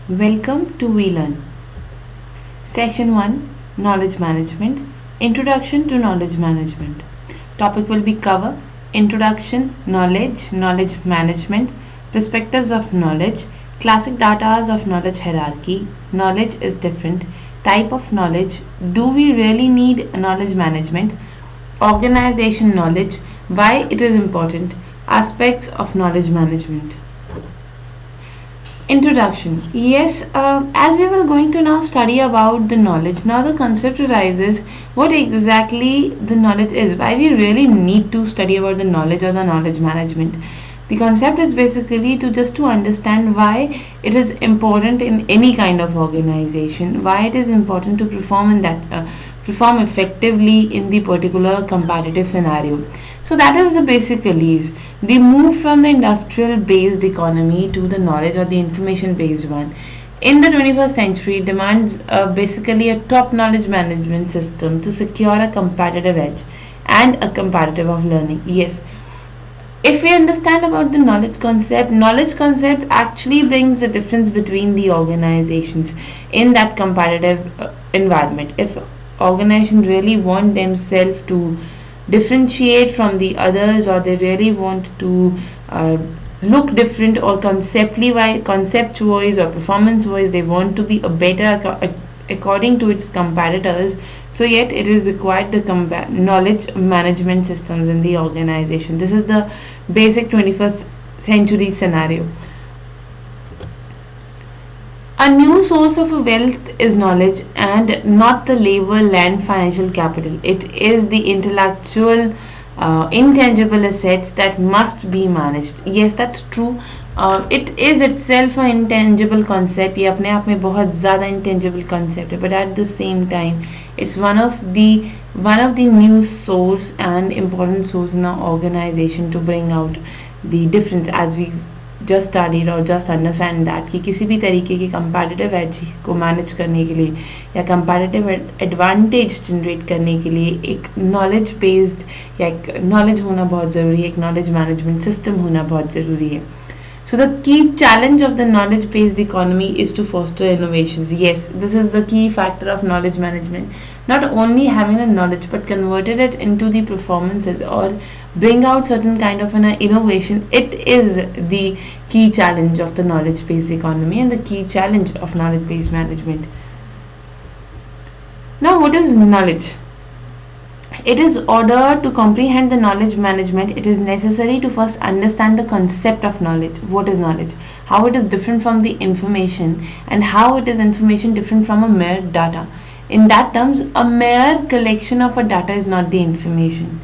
Welcome to We Learn. Session 1, Knowledge Management. Introduction to Knowledge Management. Topic will be cover Introduction, Knowledge Management, Perspectives of Knowledge, Classic Datas of Knowledge Hierarchy, Knowledge is different, Type of Knowledge, Do we really need knowledge management, Organization Knowledge, Why it is important, Aspects of Knowledge Management. Introduction. Yes, as we were going to now study about the knowledge, now the concept arises what exactly the knowledge is, why we really need to study about the knowledge or the knowledge management. The concept is basically to understand why it is important in any kind of organization, why it is important to perform in that perform effectively in the particular competitive scenario. So that is the basic belief. The move from the industrial based economy to the knowledge or the information based one in the 21st century demands basically a top knowledge management system to secure a competitive edge and a competitive of learning. Yes, if we understand about the knowledge concept actually brings the difference between the organizations in that competitive environment. If organizations really want themselves to differentiate from the others, or they really want to look different, or concept wise or performance wise they want to be a better according to its competitors, so yet it is required the knowledge management systems in the organization. This is the basic 21st century scenario. A new source of wealth is knowledge, and not the labor, land, financial capital. It is the intellectual, intangible assets that must be managed. Yes, that's true. It is itself an intangible concept. ये अपने आप में बहुत ज़्यादा intangible concept है, but at the same time, it's one of the new source and important source in our organization to bring out the difference, as we just studied or just understand that कि किसी भी तरीके की competitive edge को manage करने के लिए या competitive advantage generate करने के लिए एक knowledge based या एक knowledge होना बहुत ज़रूरी है, एक knowledge management system होना बहुत ज़रूरी है. So the key challenge of the knowledge based economy is to foster innovations. Yes, this is the key factor of knowledge management. Not only having a knowledge but converted it into the performances or bring out certain kind of an innovation. It is the key challenge of the knowledge based economy and the key challenge of knowledge based management. Now, what is knowledge? It is order to comprehend the knowledge management. It is necessary to first understand the concept of knowledge. What is knowledge? How it is different from the information, and how it is information different from a mere data. In that terms, a mere collection of a data is not the information.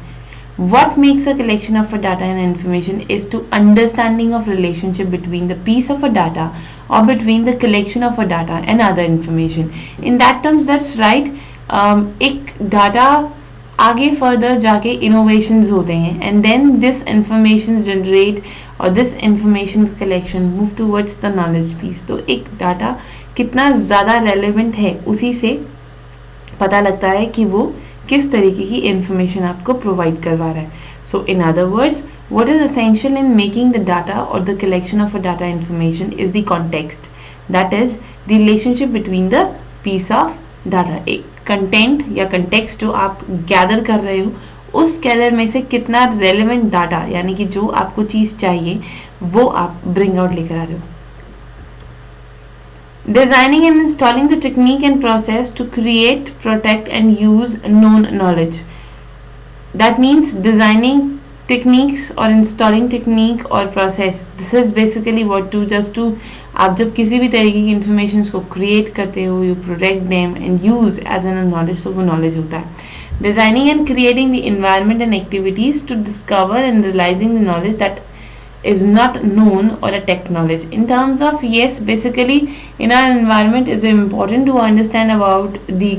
What makes a collection of a data and information is to understanding of relationship between the piece of a data or between the collection of a data and other information. In that terms, that's right. एक data आगे further जाके innovations होते हैं, and then this information generate or this information collection move towards the knowledge piece. तो एक data कितना ज़्यादा relevant है उसी से पता लगता है कि वो किस तरीके की information आपको provide करवा रहा है. So in other words, what is essential in making the data or the collection of a data information is the context. That is the relationship between the piece of data. एक content या context जो आप gather कर रहे हो, उस gather में से कितना रेलेवेंट डाटा यानी कि जो आपको चीज चाहिए वो आप ब्रिंग आउट लेकर आ रहे हो. Designing and installing the technique and process to create, protect and use known knowledge. That means designing techniques or installing technique or process. This is basically what to आप जब किसी भी तरीके की informations को create करते हो, you protect them and use as an knowledge, तो वो knowledge होता है. Designing and creating the environment and activities to discover and realizing the knowledge that is not known or a tech knowledge. In terms of, yes, basically in our environment it's important to understand about the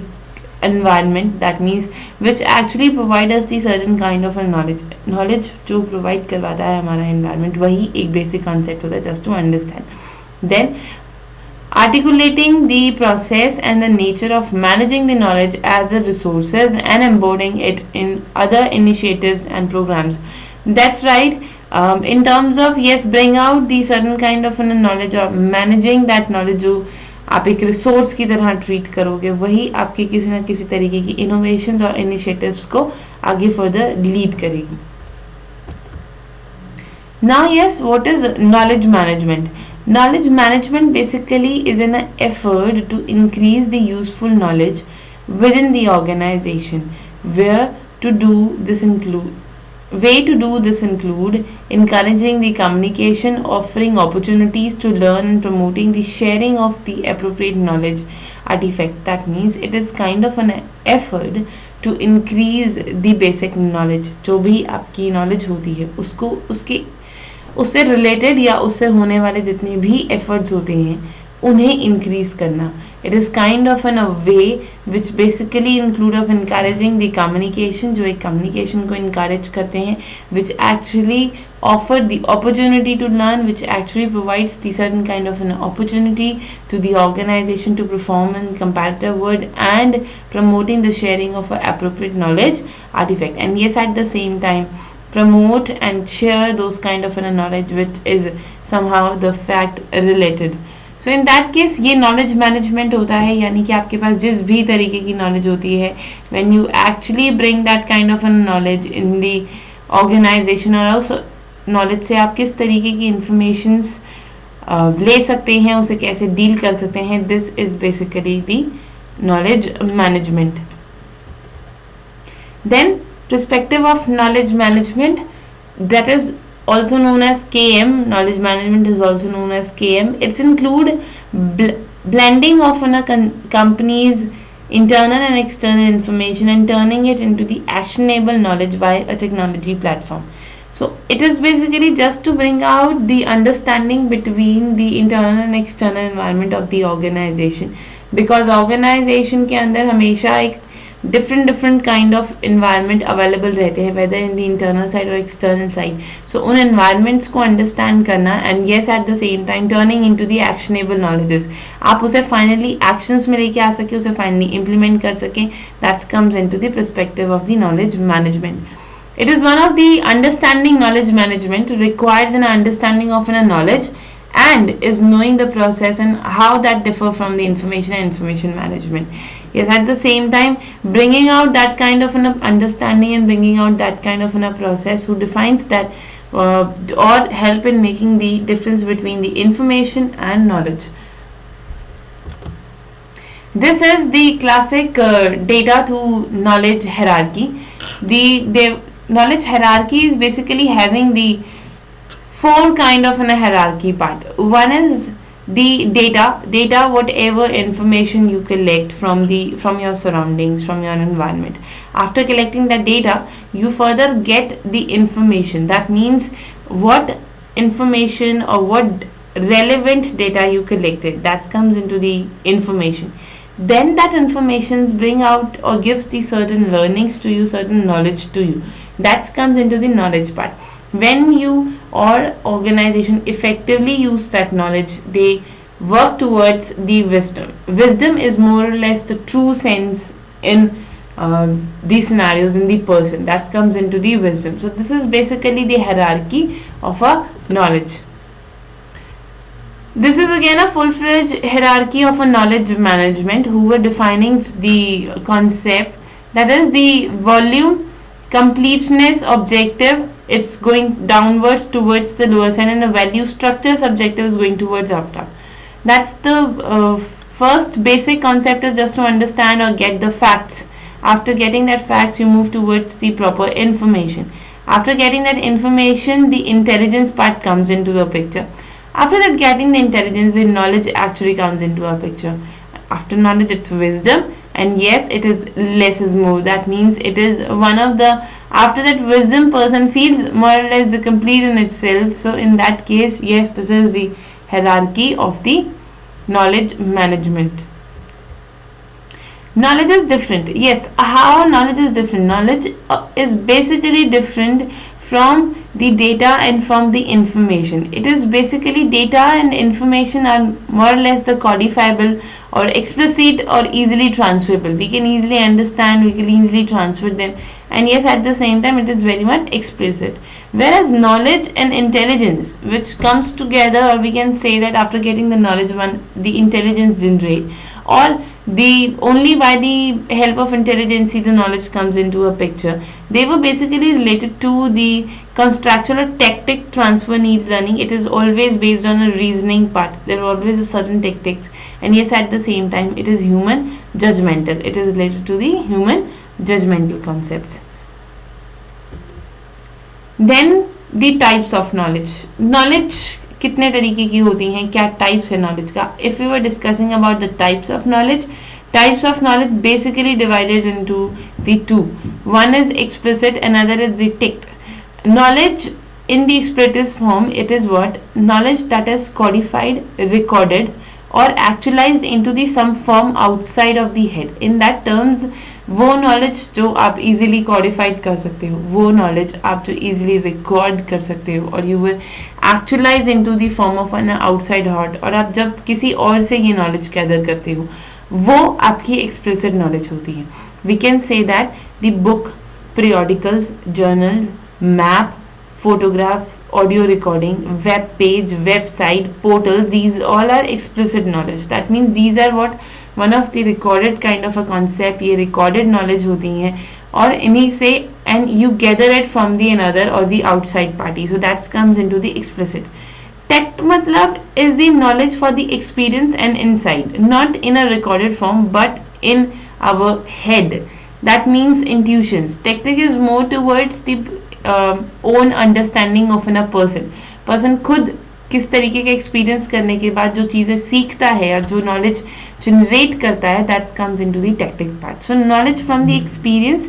environment, that means which actually provide us the certain kind of a knowledge जो provide करवाता है हमारा environment, वही एक basic concept होता है, just to understand. Then articulating the process and the nature of managing the knowledge as a resources and embodying it in other initiatives and programs. That's right. In terms of yes, bring out the certain kind of knowledge or managing that knowledge, जो आप एक resource की तरह treat करोगे, वही आपके किसी ना किसी तरीके की इनोवेशंस और इनिशिएटिव्स को आगे फर्दर लीड करेगी. Now yes, what is knowledge management? Knowledge management basically is an effort to increase the useful knowledge within the organization. Where to do this include Way to do this include encouraging the communication, offering opportunities to learn, and promoting the sharing of the appropriate knowledge artifact. That means it is kind of an effort to increase the basic knowledge. जो भी आपकी knowledge होती है उसको उससे related या उससे होने वाले जितने भी एफर्ट्स होते हैं उन्हें इंक्रीज करना. It is kind of an a way which basically include of encouraging the communication, जो एक कम्युनिकेशन को इनकरेज करते हैं, which actually offer the opportunity to learn, which actually provides the certain kind of an opportunity to the organization to perform in comparative world, and promoting the sharing of appropriate knowledge artifact. And yes, at the same time promote and share those kind of knowledge which is somehow the fact related. So in that case ये knowledge management होता है, यानी कि आपके पास जिस भी तरीके की knowledge होती है, when you actually bring that kind of knowledge in the organization, और उस knowledge से आप किस तरीके की informations ले सकते हैं, उसे कैसे deal कर सकते हैं, this is basically the knowledge management. Then perspective of knowledge management, that is also known as KM. Knowledge management is also known as KM. It's include blending of a company's internal and external information and turning it into the actionable knowledge via a technology platform. So it is basically just to bring out the understanding between the internal and external environment of the organization, because organization के अंदर हमेशा एक different kind of environment available रहते हैं, whether in the internal side or external side. So उन environments को understand करना, and yes at the same time turning into the actionable knowledges, आप उसे finally actions में लेके आ सके, उसे finally implement कर सके, that comes into the perspective of the knowledge management. It is one of the understanding knowledge management requires an understanding of a knowledge and is knowing the process and how that differ from the information and information management. Yes, at the same time bringing out that kind of an understanding and bringing out that kind of a process who defines that or help in making the difference between the information and knowledge. This is the classic data to knowledge hierarchy. The knowledge hierarchy is basically having the four kind of a hierarchy part. One is the data, whatever information you collect from your surroundings, from your environment. After collecting that data, you further get the information. That means what information or what relevant data you collected, that comes into the information. Then that information bring out or gives the certain learnings to you, certain knowledge to you, that comes into the knowledge part. When you or organization effectively use that knowledge, they work towards the wisdom. Wisdom is more or less the true sense in these scenarios in the person, that comes into the wisdom. So this is basically the hierarchy of a knowledge. This is again a full-fledged hierarchy of a knowledge management, who were defining the concept, that is the volume, completeness, objective, it's going downwards towards the lower side, and the value, structure, subjective is going towards up top. That's the first basic concept, is just to understand or get the facts. After getting that facts, you move towards the proper information. After getting that information, the intelligence part comes into the picture. After that, getting the intelligence, the knowledge actually comes into a picture. After knowledge, it's wisdom, and yes, it is less is more. That means it is one of the, after that wisdom, person feels more or less the complete in itself. So in that case, yes, this is the hierarchy of the knowledge management. Knowledge is different. Yes, how knowledge is different? Knowledge is basically different from the data and from the information. It is basically data and information are more or less the codifiable or explicit or easily transferable. We can easily understand, we can easily transfer them, and yes, at the same time it is very much explicit. Whereas knowledge and intelligence, which comes together, or we can say that after getting the knowledge, one the intelligence generate, or the only by the help of intelligence the knowledge comes into a picture. They were basically related to the constructual or tactic transfer needs learning. It is always based on a reasoning part. There are always a certain tactics, and yes, at the same time, it is human judgmental. It is related to the human judgmental concepts. Then the types of knowledge. Knowledge कितने तरीके की होती हैं, क्या types है knowledge का. If we were discussing about the types of knowledge basically divided into the two. One is explicit, another is the ticked. Knowledge in the explicit form, it is what? Knowledge that is codified, recorded, or actualized into the some form outside of the head. In that terms, वो knowledge जो आप easily कॉडिफाइड कर सकते हो, वो knowledge आप जो easily record कर सकते हो, और you will actualise into the form of an outside heart, और आप जब किसी और से ये नॉलेज गैदर करते हो, वो आपकी एक्सप्रेसिव नॉलेज होती है. We can say that the book, periodicals, journals, map, photographs, audio recording, web page, website, portal, these all are explicit knowledge. That means these are what one of the recorded kind of a concept. ये recorded knowledge होती हैं, और इन्हीं से and you gather it from the another or the outside party. So that comes into the explicit. Tact matlab is the knowledge for the experience and insight, not in a recorded form but in our head. That means intuitions. Tactic is more towards the own understanding of a person. Person खुद किस तरीके का experience करने के बाद जो चीज़ें सीखता है या जो नॉलेज जनरेट करता है, that comes into the tactic part. So knowledge from the experience,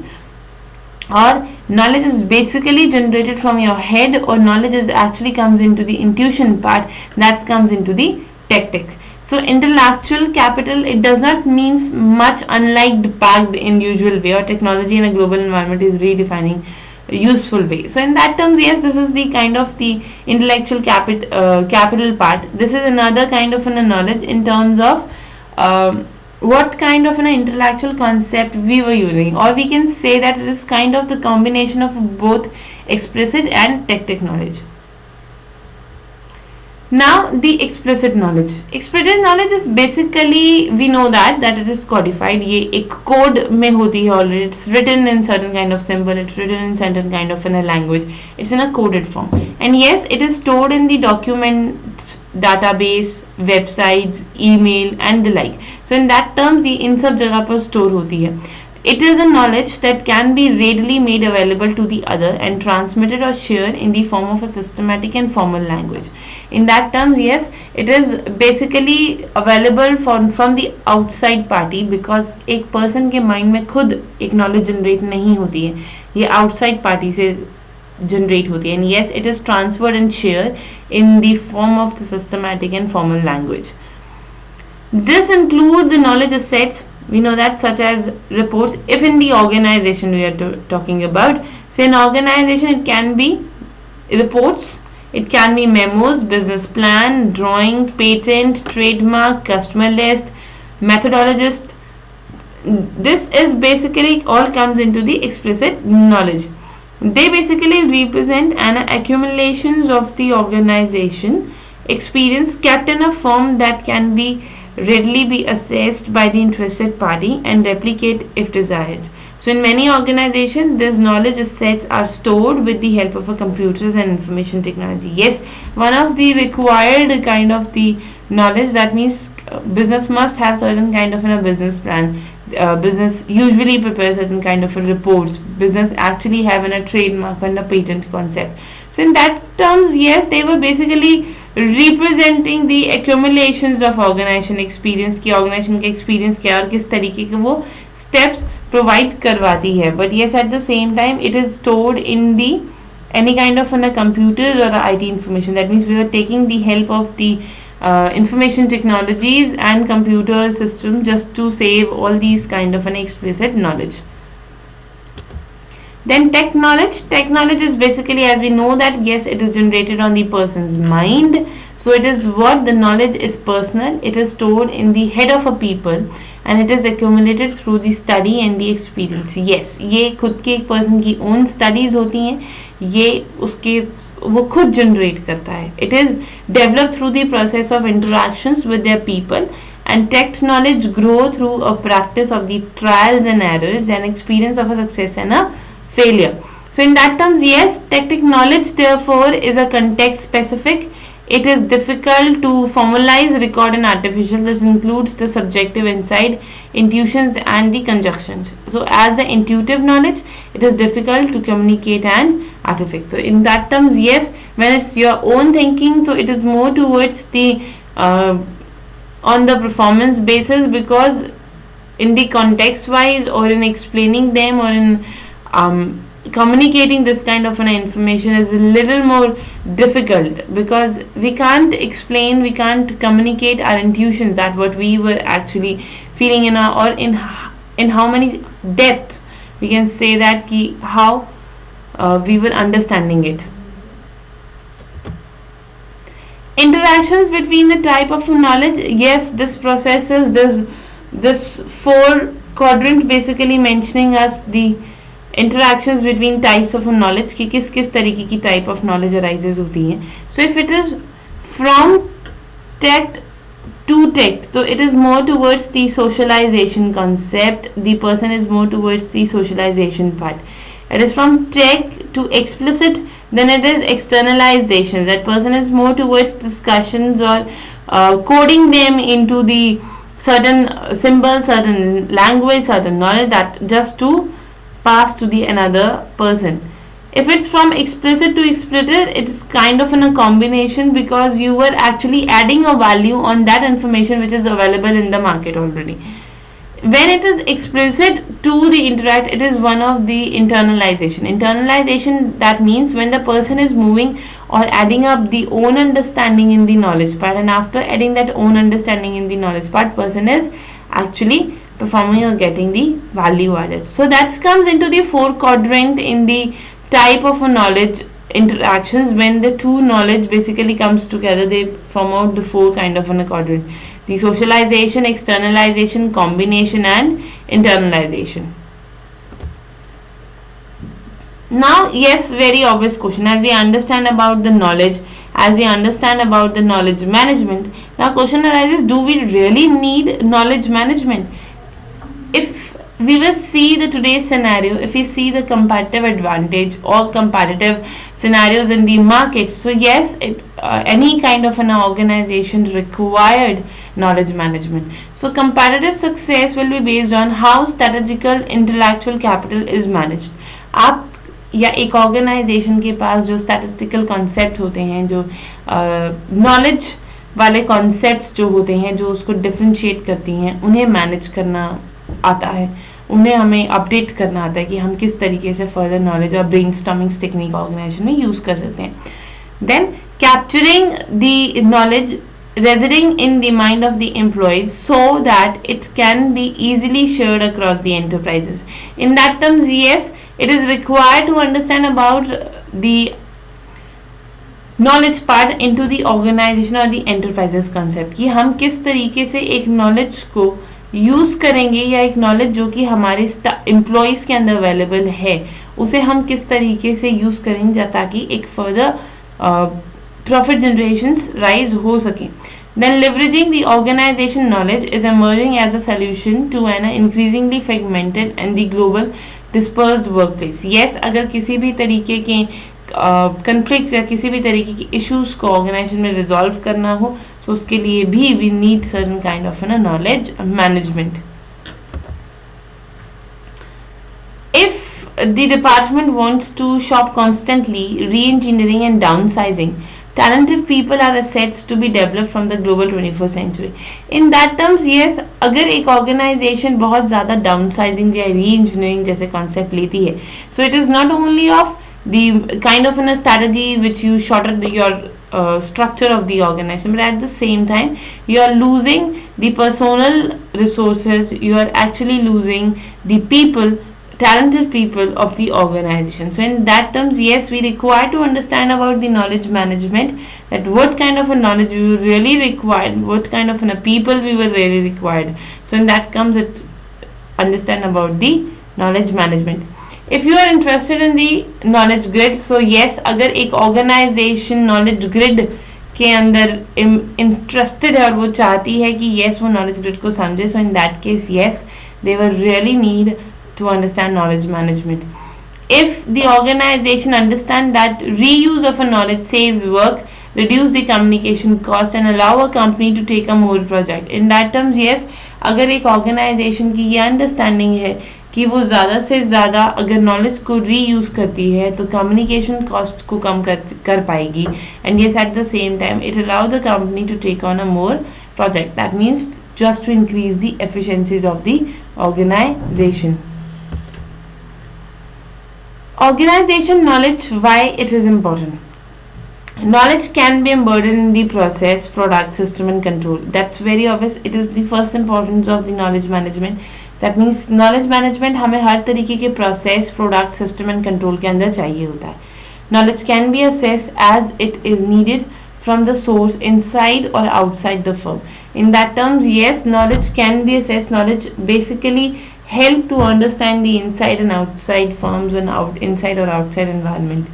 or knowledge is basically generated from your head, or knowledge is actually comes into the intuition part, that comes into the tactic. So intellectual capital, it does not means much unlike the packed in usual way, or technology in a global environment is redefining useful way. So in that terms, yes, this is the kind of the intellectual capital part. This is another kind of a knowledge in terms of what kind of an intellectual concept we were using, or we can say that it is kind of the combination of both explicit and tactic knowledge. Now the explicit knowledge. Explicit knowledge is basically, we know that it is codified. ये एक code में होती है already. It's written in certain kind of symbol. It's written in certain kind of in a language. It's in a coded form. And yes, it is stored in the document database, websites, email and the like. So in that terms, ये इन सब जगह पर store होती है. It is a knowledge that can be readily made available to the other and transmitted or shared in the form of a systematic and formal language. In that terms, yes, it is basically available from the outside party, because एक person के mind में खुद एक knowledge generate नहीं होती है, ये outside party से generate होती है. And yes, it is transferred and shared in the form of the systematic and formal language. This includes the knowledge assets, we know that, such as reports. If in the organization we are talking about, say an organization, it can be reports, it can be memos, business plan, drawing, patent, trademark, customer list, methodologist. This is basically all comes into the explicit knowledge. They basically represent an accumulations of the organization experience kept in a form that can be readily be assessed by the interested party and replicate if desired. So in many organizations, these knowledge assets are stored with the help of a computers and information technology. Yes, one of the required kind of the knowledge, that means business must have certain kind of a business plan. Business usually prepares certain kind of a reports. Business actually have a trademark and a patent concept. So in that terms, yes, they were basically representing the accumulations of organization experience, कि organization का experience क्या और किस तरीके के वो steps provide करवाती है. But yes, at the same time, it is stored in the any kind of a computer or a IT information. That means we were taking the help of the information technologies and computer system just to save all these kind of an explicit knowledge. Then tech knowledge. Tech knowledge is basically, as we know that, yes, it is generated on the person's mind. So it is what the knowledge is personal, it is stored in the head of a people and it is accumulated through the study and the experience. Yes, ये खुद के एक person की own studies होती हैं, ये उसके वो खुद generate करता है. It is developed through the process of interactions with their people, and tech knowledge grow through a practice of the trials and errors and experience of a success and a failure. So in that terms, yes, tactic knowledge therefore is a context specific. It is difficult to formalize, record and artificial. This includes the subjective insight, intuitions and the conjunctions. So as the intuitive knowledge, it is difficult to communicate and artifact. So in that terms, yes, when it's your own thinking, so it is more towards the on the performance basis, because in the context wise or in explaining them or in communicating this kind of an information is a little more difficult, because we can't explain, we can't communicate our intuitions, that what we were actually feeling in our, or in how many depth we can say that ki how we were understanding it. Interactions between the type of knowledge, yes, this processes this four quadrant basically mentioning us the interactions between types of knowledge कि किस किस तरीके की type of knowledge arises होती हैं. So if it is from tech to tech, so it is more towards the socialization concept, the person is more towards the socialization part. It is from tech to explicit, then it is externalization, that person is more towards discussions or coding them into the certain symbols, certain language, certain knowledge, that just to pass to the another person. If it's from explicit to explicit, it is kind of in a combination, because you were actually adding a value on that information which is available in the market already. When it is explicit to the interact, it is one of the internalization. Internalization, that means when the person is moving or adding up the own understanding in the knowledge part, and after adding that own understanding in the knowledge part, person is actually performing or getting the value added. So that comes into the four quadrant in the type of a knowledge interactions. When the two knowledge basically comes together, they form out the four kind of a quadrant: the socialization, externalization, combination and internalization. Now yes, very obvious question, as we understand about the knowledge, as we understand about the knowledge management, now question arises, do we really need knowledge management? If we will see the today's scenario, if we see the competitive advantage or competitive scenarios in the market, so yes, any kind of an organization required knowledge management. So competitive success will be based on how strategical intellectual capital is managed. आप या एक organisation के पास जो statistical concept होते हैं, जो knowledge वाले concepts जो होते हैं, जो उसको डिफरेंशिएट करती हैं, उन्हें मैनेज करना आता है, उन्हें हमें अपडेट करना आता है कि हम किस तरीके से फर्दर नॉलेज और ब्रेनस्टॉर्मिंग टेक्निक ऑर्गेनाइजेशन में यूज़ कर सकते हैं. Then capturing the knowledge residing in the mind of the employees so that it can be easily shared across the enterprises. In that terms, yes, it is required to understand about the knowledge part into the organization or the enterprises concept, कि हम किस तरीके से एक knowledge को use करेंगे, या एक knowledge जो कि हमारे employees के अंदर अवेलेबल है, उसे हम किस तरीके से यूज़ करेंगे ताकि एक further profit generations rise हो सके. Then leveraging the organization knowledge is emerging as a solution to an increasingly fragmented and the global dispersed workplace. Yes, अगर किसी भी तरीके के conflicts या किसी भी तरीके की issues को organization में resolve करना हो, so उसके लिए भी we need certain kind of knowledge management. If the department wants to shop constantly, re-engineering and downsizing, talented people are assets to be developed from the global 21st century. In that terms, yes, अगर एक organization बहुत ज़्यादा downsizing या re-engineering जैसे concept लेती है, so it is not only of the kind of a strategy which you shorter your structure of the organization, but at the same time you are losing the personal resources, you are actually losing the people talented people of the organization. So in that terms, yes, we require to understand about the knowledge management, that what kind of a knowledge we were really required, what kind of a people we were really required. So in that comes it understand about the knowledge management. If you are interested in the knowledge grid, so yes, अगर एक organization knowledge grid के अंदर interested है और वो चाहती है कि yes वो knowledge grid को समझे, so in that case yes, they will really need to understand knowledge management. If the organization understand that reuse of a knowledge saves work, reduce the communication cost and allow a company to take a more project. In that terms yes, अगर एक organization की ये understanding है कि वो ज़्यादा से ज़्यादा अगर नॉलेज को रीयूज़ करती है तो कम्युनिकेशन कॉस्ट को कम कर पाएगी, and yes at the same time it allow the company to take on a more project. That means just to increase the efficiencies of the organization. Organization knowledge, why it is important. Knowledge can be embodied in the process, product, system and control. That's very obvious. It is the first importance of the knowledge management. That means knowledge management हमें हर तरीके के process, product, system and control के अंदर चाहिए होता है. Knowledge can be assessed as it is needed from the source inside or outside the firm. In that terms, yes, knowledge can be assessed. Knowledge basically help to understand the inside and outside firms and inside or outside environment.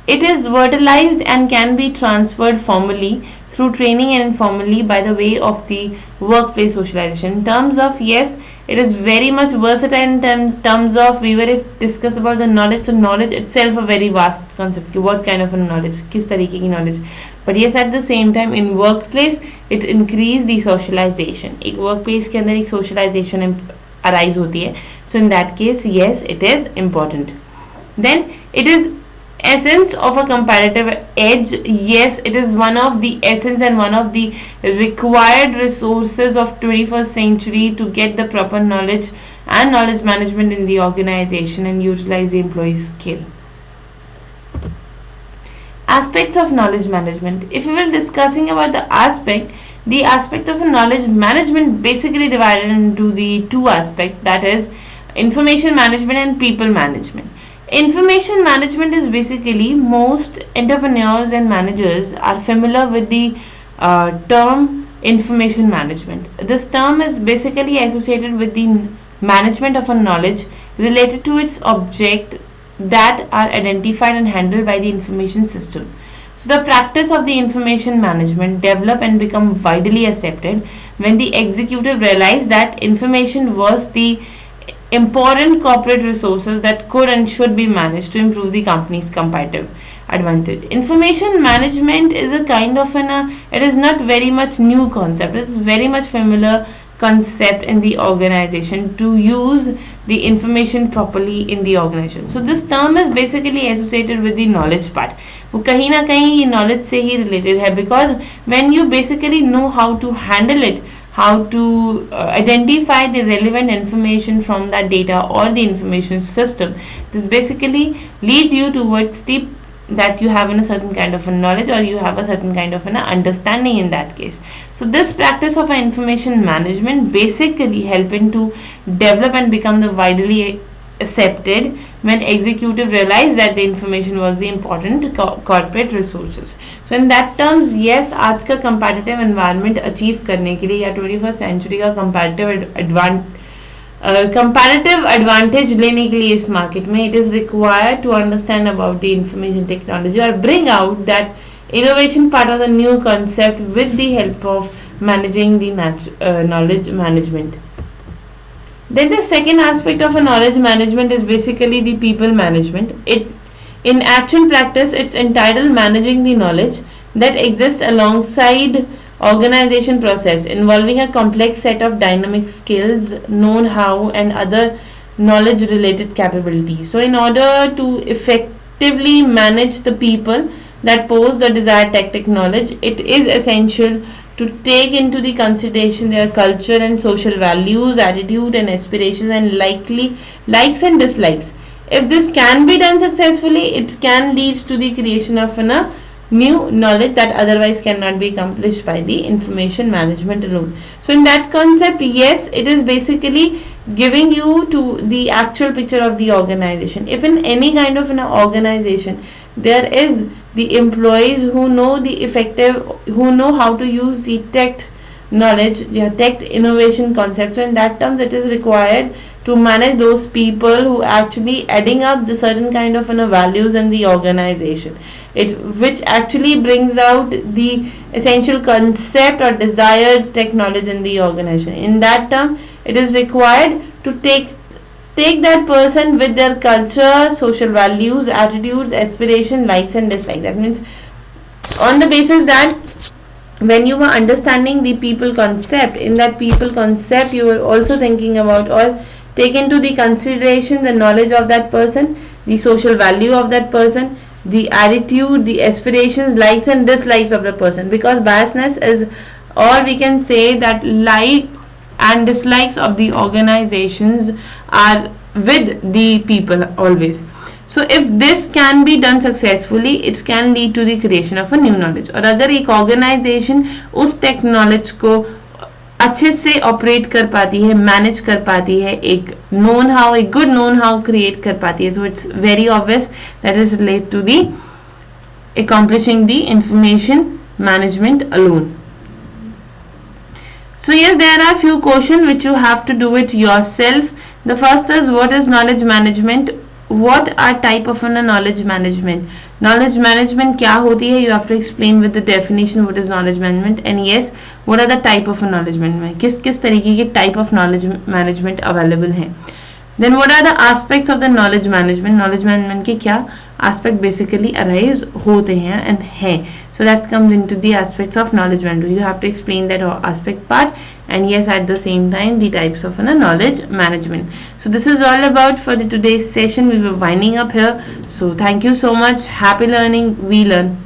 It is verticalized and can be transferred formally through training and informally by the way of the workplace socialization. In terms of yes, it is very much versatile in terms of we were discuss about the knowledge. So knowledge itself a very vast concept. What kind of a knowledge? किस तरीके की knowledge? But yes, at the same time in workplace it increase the socialization. एक workplace के अंदर एक socialization arise होती है. So in that case, yes, it is important. Then it is essence of a comparative edge. Yes, it is one of the essence and one of the required resources of 21st century to get the proper knowledge and knowledge management in the organization and utilize the employee skill. Aspects of knowledge management. If we were discussing about the aspect of a knowledge management basically divided into the two aspects, that is information management and people management. Information management is basically most entrepreneurs and managers are familiar with the term information management. This term is basically associated with the management of a knowledge related to its object that are identified and handled by the information system. So the practice of the information management develop and become widely accepted when the executive realized that information was the important corporate resources that could and should be managed to improve the company's competitive advantage. Information management is a kind of it is not very much new concept. It is very much familiar concept in the organization to use the information properly in the organization. So this term is basically associated with the knowledge part. वो कहीं ना कहीं ये knowledge से ही related है, because when you basically know how to handle it, how to identify the relevant information from that data or the information system, this basically lead you towards the that you have a certain kind of a knowledge or you have a certain kind of an understanding in that case. So this practice of information management basically helping to develop and become the widely accepted when executive realized that the information was the important corporate resources. So in that terms, yes, आज का competitive environment achieve करने के लिए या 21st century का comparative advantage लेने के लिए इस market में it is required to understand about the information technology or bring out that innovation part of the new concept with the help of managing the knowledge management. Then the second aspect of a knowledge management is basically the people management. It in action practice it's entitled managing the knowledge that exists alongside organization process involving a complex set of dynamic skills, know-how and other knowledge related capabilities. So in order to effectively manage the people that pose the desired tactic knowledge, it is essential to take into the consideration their culture and social values, attitude and aspirations and likes and dislikes. If this can be done successfully, it can lead to the creation of a new knowledge that otherwise cannot be accomplished by the information management alone. So in that concept, yes, it is basically giving you to the actual picture of the organization. If in any kind of an organization there is the employees who know the effective, who know how to use the tech knowledge, the tech innovation concept, so in that terms it is required to manage those people who actually adding up the certain kind of values in the organization, it which actually brings out the essential concept or desired technology in the organization. In that term, it is required to take that person with their culture, social values, attitudes, aspiration, likes and dislikes. That means on the basis that when you were understanding the people concept, in that people concept you were also thinking about or take into the consideration the knowledge of that person, the social value of that person, the attitude, the aspirations, likes and dislikes of the person, because biasness is, or we can say that like and dislikes of the organizations are with the people always. So if this can be done successfully, it can lead to the creation of a new knowledge. और अगर एक organization उस tech knowledge को अच्छे से operate कर पाती है, मैनेज कर पाती है, एक नोन हाउ, एक गुड नोन हाउ क्रिएट कर पाती है, so it's very obvious that is related to the accomplishing the information management alone. So yes, there are few questions which you have to do it yourself. The first is, what is knowledge management? What are type of knowledge management? Knowledge management क्या होती है? You have to explain with the definition what is knowledge management, and yes, what are the type of knowledge management? किस किस तरीके के type of knowledge management available हैं? Then what are the aspects of the knowledge management? Knowledge management के क्या aspect basically arise होते हैं and हैं? So that comes into the aspects of knowledge management. You have to explain that aspect part, and yes, at the same time the types of knowledge management. So this is all about for the today's session. We were winding up here. So thank you so much. Happy learning. We learn.